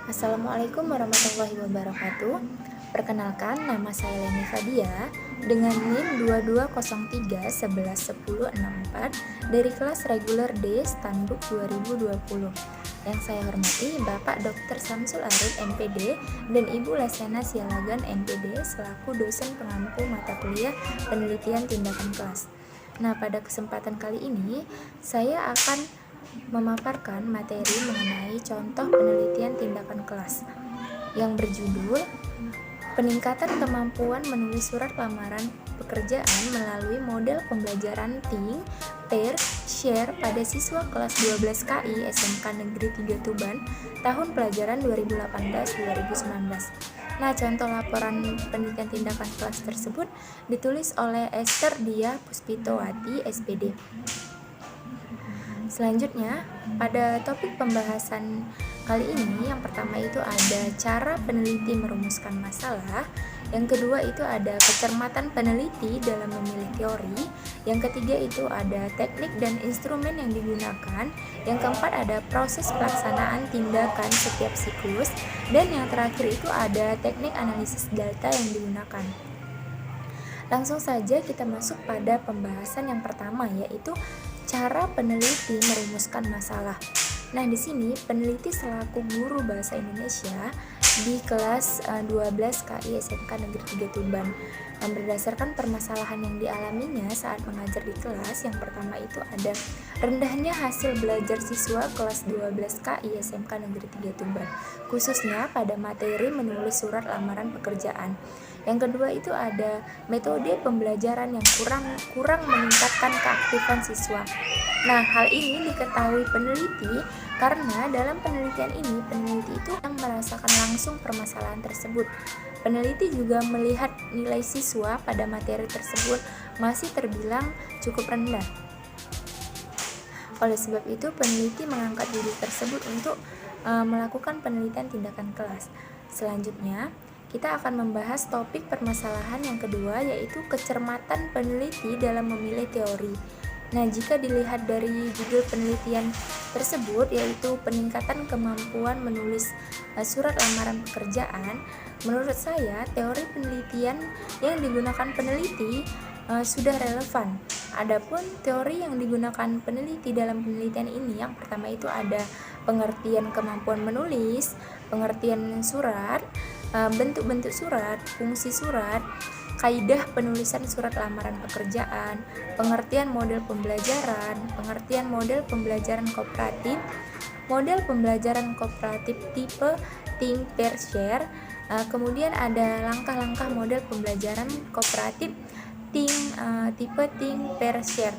Assalamualaikum warahmatullahi wabarakatuh. Perkenalkan, nama saya Leni Fadia dengan NIM 2203111064 dari kelas reguler D Stanbook 2020. Yang saya hormati Bapak Dr. Samsul Arif MPD dan Ibu Lasena Sialagan MPD selaku dosen pengampu mata kuliah penelitian tindakan kelas. Nah, pada kesempatan kali ini saya akan memaparkan materi mengenai contoh penelitian tindakan kelas yang berjudul Peningkatan Kemampuan Menulis Surat Lamaran Pekerjaan melalui Model Pembelajaran Think, Pair, Share pada siswa kelas 12 KI SMK Negeri 3 Tuban tahun pelajaran 2018-2019. Nah, contoh laporan penelitian tindakan kelas tersebut ditulis oleh Esther Dia Puspitowati, SPD. Selanjutnya, pada topik pembahasan kali ini, yang pertama itu ada cara peneliti merumuskan masalah, yang kedua itu ada kecermatan peneliti dalam memilih teori, yang ketiga itu ada teknik dan instrumen yang digunakan, yang keempat ada proses pelaksanaan tindakan setiap siklus, dan yang terakhir itu ada teknik analisis data yang digunakan. Langsung saja kita masuk pada pembahasan yang pertama, yaitu cara peneliti merumuskan masalah. Nah, di sini peneliti selaku guru bahasa Indonesia di kelas 12 KI SMK Negeri 3 Tuban berdasarkan permasalahan yang dialaminya saat mengajar di kelas. Yang pertama itu ada rendahnya hasil belajar siswa kelas 12 KI SMK Negeri 3 Tuban, khususnya pada materi menulis surat lamaran pekerjaan. Yang kedua itu ada metode pembelajaran yang kurang meningkatkan keaktifan siswa. Nah, hal ini diketahui peneliti karena dalam penelitian ini, peneliti itu yang merasakan langsung permasalahan tersebut. Peneliti juga melihat nilai siswa pada materi tersebut masih terbilang cukup rendah. Oleh sebab itu, peneliti mengangkat diri tersebut untuk melakukan penelitian tindakan kelas. Selanjutnya, kita akan membahas topik permasalahan yang kedua, yaitu kecermatan peneliti dalam memilih teori. Nah, jika dilihat dari judul penelitian tersebut, yaitu peningkatan kemampuan menulis surat lamaran pekerjaan, menurut saya teori penelitian yang digunakan peneliti sudah relevan. Adapun teori yang digunakan peneliti dalam penelitian ini, yang pertama itu ada pengertian kemampuan menulis, pengertian surat, bentuk-bentuk surat, fungsi surat, kaidah penulisan surat lamaran pekerjaan, pengertian model pembelajaran, pengertian model pembelajaran kooperatif, model pembelajaran kooperatif tipe Think, Pair, Share, kemudian ada langkah-langkah model pembelajaran kooperatif tipe Think, Pair, Share.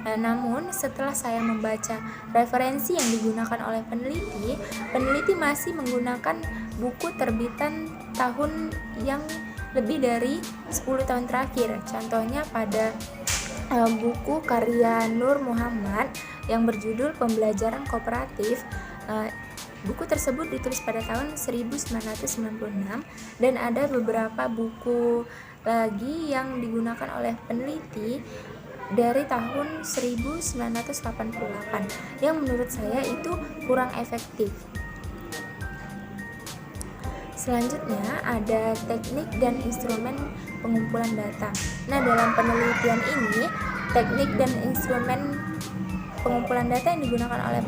Namun setelah saya membaca referensi yang digunakan oleh peneliti masih menggunakan buku terbitan tahun yang lebih dari 10 tahun terakhir. Contohnya pada buku karya Nur Muhammad yang berjudul Pembelajaran Kooperatif. Buku tersebut ditulis pada tahun 1996 dan ada beberapa buku lagi yang digunakan oleh peneliti dari tahun 1988 yang menurut saya itu kurang efektif. Selanjutnya ada teknik dan instrumen pengumpulan data. Nah, dalam penelitian ini, teknik dan instrumen pengumpulan data yang digunakan oleh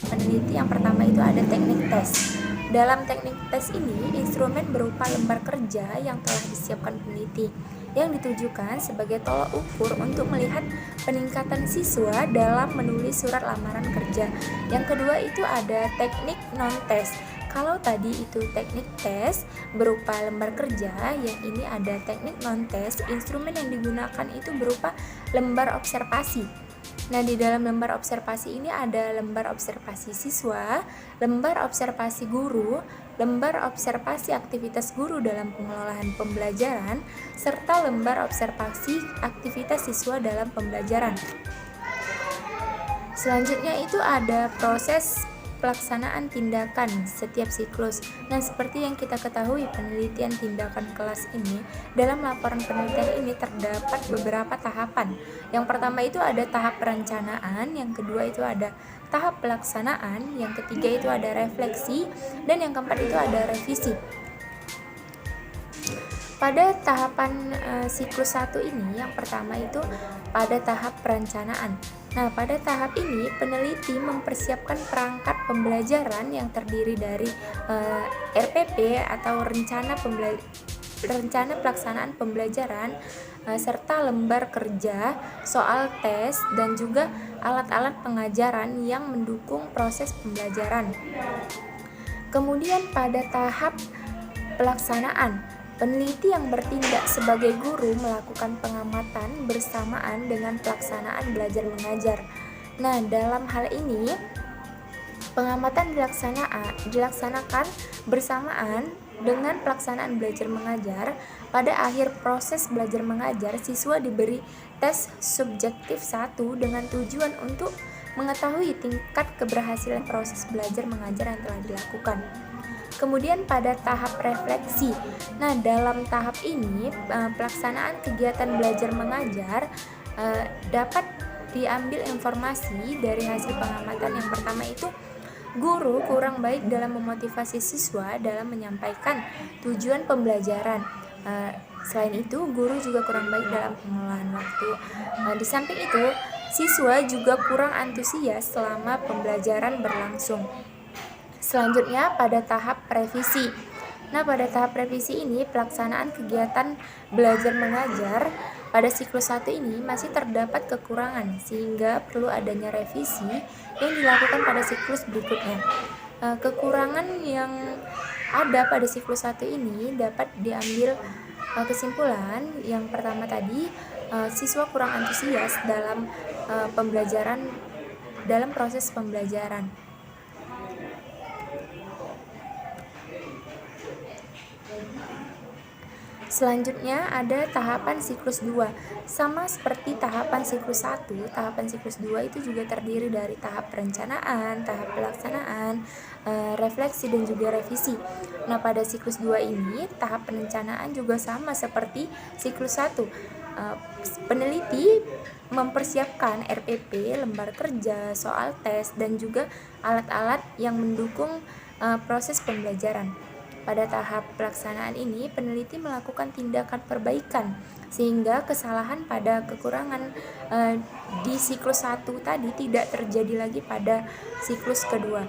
peneliti yang pertama itu ada teknik tes. Dalam teknik tes ini, instrumen berupa lembar kerja yang telah disiapkan peneliti yang ditujukan sebagai tolak ukur untuk melihat peningkatan siswa dalam menulis surat lamaran kerja. Yang kedua itu ada teknik non-tes. Kalau tadi itu teknik tes berupa lembar kerja, yang ini ada teknik non-tes, instrumen yang digunakan itu berupa lembar observasi. Nah, di dalam lembar observasi ini ada lembar observasi siswa, lembar observasi guru, lembar observasi aktivitas guru dalam pengelolaan pembelajaran, serta lembar observasi aktivitas siswa dalam pembelajaran. Selanjutnya itu ada proses pelaksanaan tindakan setiap siklus. Nah, seperti yang kita ketahui, penelitian tindakan kelas ini, dalam laporan penelitian ini terdapat beberapa tahapan. Yang pertama itu ada tahap perencanaan, yang kedua itu ada tahap pelaksanaan, yang ketiga itu ada refleksi, dan yang keempat itu ada revisi. Pada tahapan siklus 1 ini, yang pertama itu pada tahap perencanaan. Nah, pada tahap ini peneliti mempersiapkan perangkat pembelajaran yang terdiri dari RPP atau rencana pelaksanaan pembelajaran, serta lembar kerja, soal tes, dan juga alat-alat pengajaran yang mendukung proses pembelajaran. Kemudian pada tahap pelaksanaan, peneliti yang bertindak sebagai guru melakukan pengamatan bersamaan dengan pelaksanaan belajar mengajar. Nah, dalam hal ini pengamatan dilaksanakan bersamaan dengan pelaksanaan belajar mengajar. Pada akhir proses belajar mengajar, siswa diberi tes subjektif 1 dengan tujuan untuk mengetahui tingkat keberhasilan proses belajar mengajar yang telah dilakukan. Kemudian pada tahap refleksi. Nah, dalam tahap ini pelaksanaan kegiatan belajar mengajar dapat diambil informasi dari hasil pengamatan. Yang pertama itu, guru kurang baik dalam memotivasi siswa dalam menyampaikan tujuan pembelajaran. Selain itu, guru juga kurang baik dalam pengelolaan waktu. Di samping itu, siswa juga kurang antusias selama pembelajaran berlangsung. Selanjutnya pada tahap revisi. Nah, pada tahap revisi ini pelaksanaan kegiatan belajar mengajar pada siklus 1 ini masih terdapat kekurangan sehingga perlu adanya revisi yang dilakukan pada siklus berikutnya. Kekurangan yang ada pada siklus 1 ini dapat diambil kesimpulan. Yang pertama tadi, siswa kurang antusias dalam proses pembelajaran. Selanjutnya ada tahapan siklus 2. Sama seperti tahapan siklus 1, tahapan siklus 2 itu juga terdiri dari tahap perencanaan, tahap pelaksanaan, refleksi, dan juga revisi. Nah, pada siklus 2 ini, tahap perencanaan juga sama seperti siklus 1. Peneliti mempersiapkan RPP, lembar kerja, soal tes, dan juga alat-alat yang mendukung proses pembelajaran. Pada tahap pelaksanaan ini, peneliti melakukan tindakan perbaikan sehingga kesalahan pada kekurangan di siklus 1 tadi tidak terjadi lagi pada siklus kedua.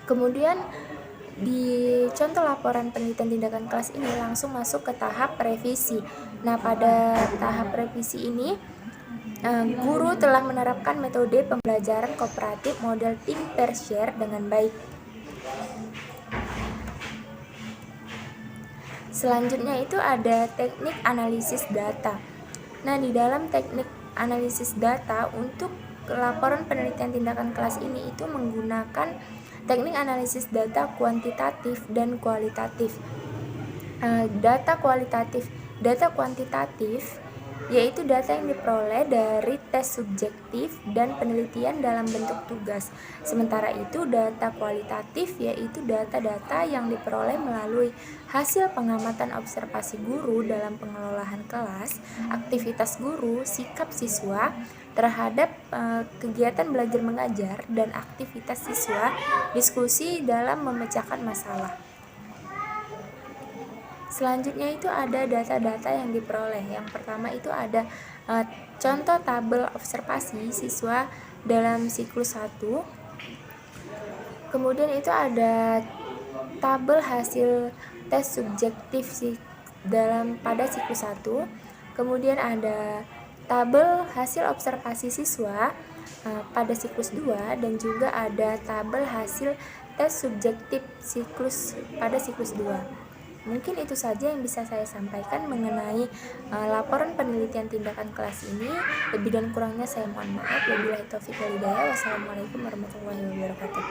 Kemudian di contoh laporan penelitian tindakan kelas ini langsung masuk ke tahap revisi. Nah, pada tahap revisi ini guru telah menerapkan metode pembelajaran kooperatif model think pair share dengan baik. Selanjutnya itu ada teknik analisis data. Nah, di dalam teknik analisis data untuk laporan penelitian tindakan kelas ini itu menggunakan teknik analisis data kuantitatif dan kualitatif. Data kuantitatif yaitu data yang diperoleh dari tes subjektif dan penelitian dalam bentuk tugas. Sementara itu data kualitatif yaitu data-data yang diperoleh melalui hasil pengamatan observasi guru dalam pengelolaan kelas, aktivitas guru, sikap siswa terhadap kegiatan belajar mengajar, dan aktivitas siswa diskusi dalam memecahkan masalah. Selanjutnya itu ada data-data yang diperoleh. Yang pertama itu ada contoh tabel observasi siswa dalam siklus 1. Kemudian itu ada tabel hasil tes subjektif pada siklus 1. Kemudian ada tabel hasil observasi siswa pada siklus 2, dan juga ada tabel hasil tes subjektif pada siklus 2. Mungkin itu saja yang bisa saya sampaikan mengenai laporan penelitian tindakan kelas ini. Lebih dan kurangnya saya mohon maaf. Wabillahi taufiq wal hidayah. Wassalamualaikum warahmatullahi wabarakatuh.